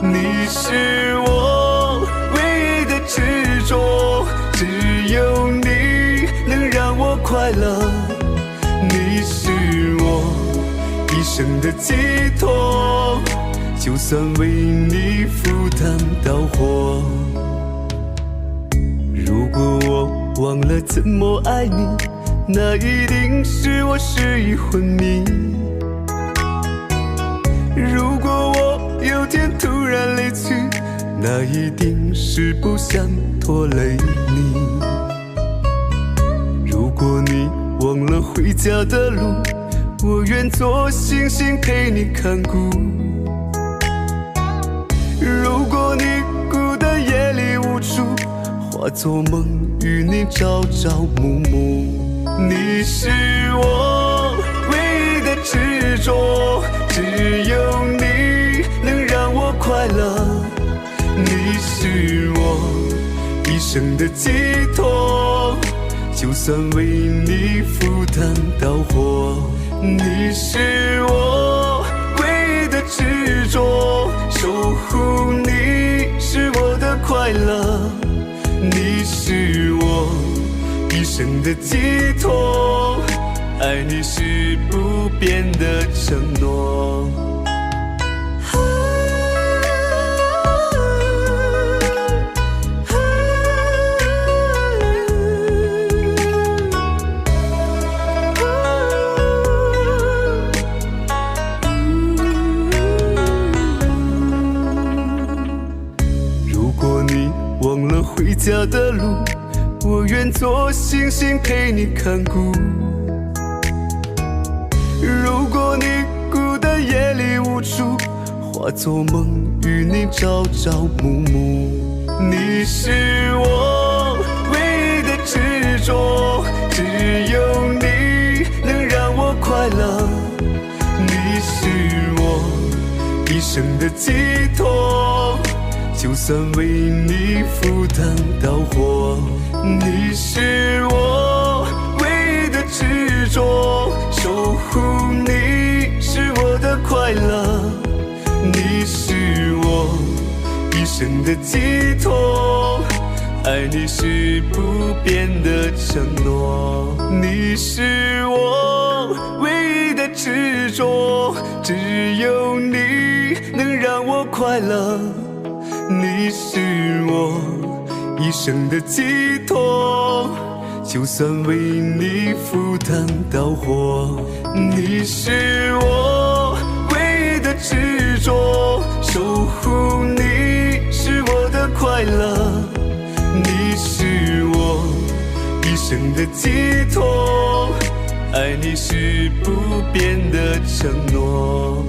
你是我唯一的执着，只有你能让我快乐。你是我一生的寄托，就算为你赴汤蹈火。如果我忘了怎么爱你，那一定是我失忆昏迷。如果我有天突然离去，那一定是不想拖累你。如果你忘了回家的路，我愿做星星陪你看顾。如果你孤单夜里无助，化作梦与你朝朝暮暮。你是我唯一的执着，只有你能让我快乐。你是我一生的寄托，就算为你赴汤蹈火。你是我唯一的执着，守护你是我的快乐。你是我一生的寄托，爱你是不变的承诺。如果你忘了回家的路，我愿做星星陪你看顾。如果你孤单夜里无助，化作梦与你朝朝暮暮。你是我唯一的执着，只有你能让我快乐。你是我一生的寄托，就算为你赴汤蹈火。你是我唯一的执着，守护你是我的快乐。你是我一生的寄托，爱你是不变的承诺。你是我唯一的执着，只有你能让我快乐。你是我一生的寄托，就算为你赴汤蹈火。你是我唯一的执着，守护你是我的快乐。你是我一生的寄托，爱你是不变的承诺。